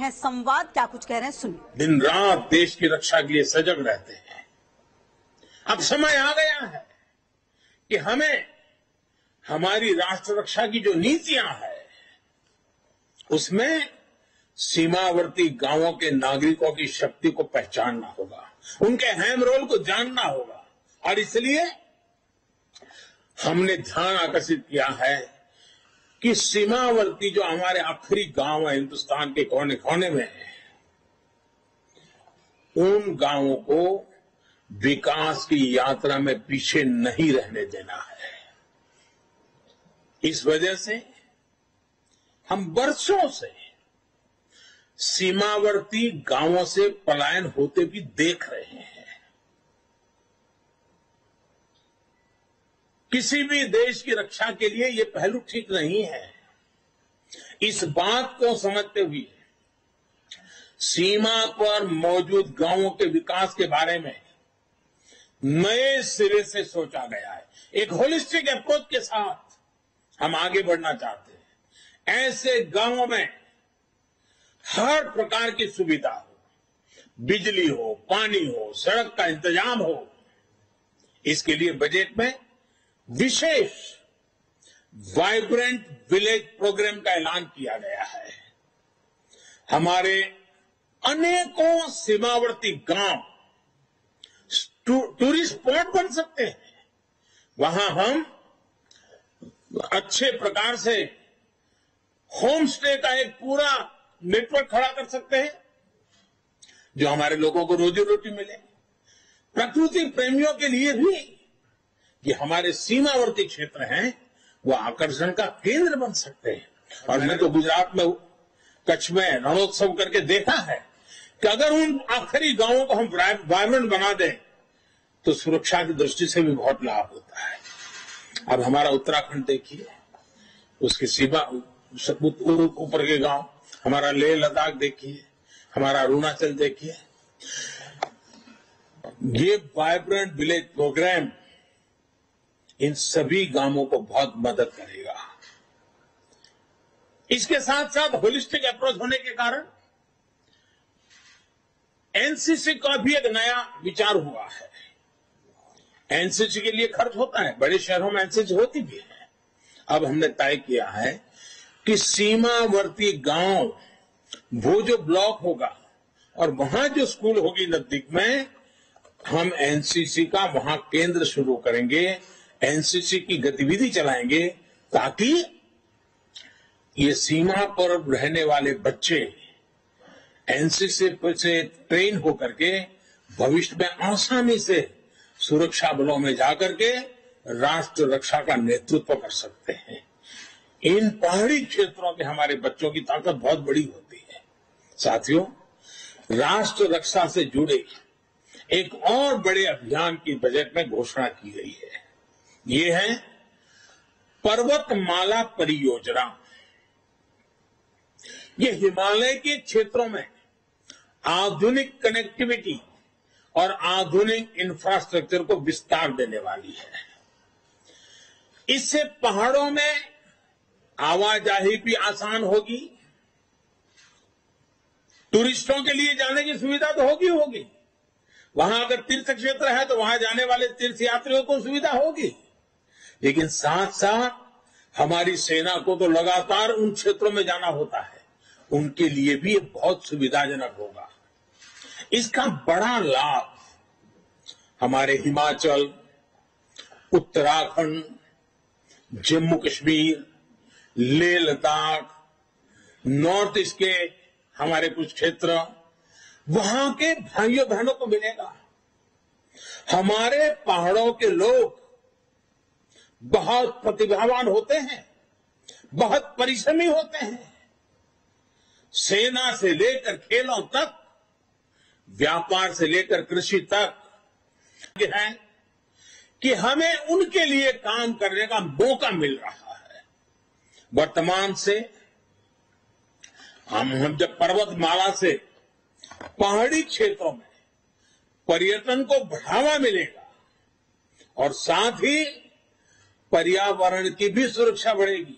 हैं संवाद, क्या कुछ कह रहे हैं सुनिए। दिन रात देश की रक्षा के लिए सजग रहते हैं। अब समय आ गया है कि हमें हमारी राष्ट्र रक्षा की जो नीतियां हैं उसमें सीमावर्ती गांवों के नागरिकों की शक्ति को पहचानना होगा, उनके अहम रोल को जानना होगा। और इसलिए हमने ध्यान आकर्षित किया है कि सीमावर्ती जो हमारे आखिरी गांव है हिंदुस्तान के कोने कोने में है, उन गांवों को विकास की यात्रा में पीछे नहीं रहने देना है। इस वजह से हम वर्षों से सीमावर्ती गांवों से पलायन होते भी देख रहे हैं। किसी भी देश की रक्षा के लिए ये पहलू ठीक नहीं है। इस बात को समझते हुए सीमा पर मौजूद गांवों के विकास के बारे में नए सिरे से सोचा गया है। एक होलिस्टिक अप्रोच के साथ हम आगे बढ़ना चाहते हैं। ऐसे गांवों में हर प्रकार की सुविधा हो, बिजली हो, पानी हो, सड़क का इंतजाम हो। इसके लिए बजट में विशेष वाइब्रेंट विलेज प्रोग्राम का ऐलान किया गया है। हमारे अनेकों सीमावर्ती गांव टूरिस्ट स्पॉट बन सकते हैं। वहां हम अच्छे प्रकार से होम स्टे का एक पूरा नेटवर्क खड़ा कर सकते हैं, जो हमारे लोगों को रोजी रोटी मिले। प्रकृति प्रेमियों के लिए भी ये हमारे सीमावर्ती क्षेत्र हैं, वो आकर्षण का केंद्र बन सकते हैं। और मैं तो गुजरात में कच्छ में रणोत्सव करके देखा है कि अगर उन आखिरी गांवों को हम वाइब्रेंट बना दें तो सुरक्षा की दृष्टि से भी बहुत लाभ होता है। अब हमारा उत्तराखंड देखिए, उसकी सीमा ऊपर के गांव, हमारा लेह लद्दाख देखिए, हमारा अरुणाचल देखिए। ये वाइब्रेंट विलेज प्रोग्राम इन सभी गांवों को बहुत मदद करेगा। इसके साथ साथ होलिस्टिक अप्रोच होने के कारण एनसीसी का भी एक नया विचार हुआ है। एनसीसी के लिए खर्च होता है, बड़े शहरों में एनसीसी होती भी है। अब हमने तय किया है कि सीमावर्ती गांव, वो जो ब्लॉक होगा और वहां जो स्कूल होगी नजदीक में, हम एनसीसी का वहां केंद्र शुरू करेंगे, एनसीसी की गतिविधि चलाएंगे, ताकि ये सीमा पर रहने वाले बच्चे एनसीसी से ट्रेन होकर के भविष्य में आसानी से सुरक्षा बलों में जाकर के राष्ट्र रक्षा का नेतृत्व कर सकते हैं। इन पहाड़ी क्षेत्रों के हमारे बच्चों की ताकत बहुत बड़ी होती है। साथियों, राष्ट्र रक्षा से जुड़े एक और बड़े अभियान की बजट में घोषणा की गई है। ये है पर्वतमाला परियोजना। ये हिमालय के क्षेत्रों में आधुनिक कनेक्टिविटी और आधुनिक इंफ्रास्ट्रक्चर को विस्तार देने वाली है। इससे पहाड़ों में आवाजाही भी आसान होगी, टूरिस्टों के लिए जाने की सुविधा तो होगी। वहां अगर तीर्थ क्षेत्र है तो वहां जाने वाले तीर्थ यात्रियों को सुविधा होगी, लेकिन साथ साथ हमारी सेना को तो लगातार उन क्षेत्रों में जाना होता है, उनके लिए भी बहुत सुविधाजनक होगा। इसका बड़ा लाभ हमारे हिमाचल, उत्तराखंड, जम्मू कश्मीर, लेह लद्दाख, नॉर्थ ईस्ट के हमारे कुछ क्षेत्र, वहां के भाइयों बहनों को मिलेगा। हमारे पहाड़ों के लोग बहुत प्रतिभावान होते हैं, बहुत परिश्रमी होते हैं। सेना से लेकर खेलों तक, व्यापार से लेकर कृषि तक है कि हमें उनके लिए काम करने का मौका मिल रहा है। वर्तमान से हम जब पर्वतमाला से पहाड़ी क्षेत्रों में पर्यटन को बढ़ावा मिलेगा और साथ ही पर्यावरण की भी सुरक्षा बढ़ेगी।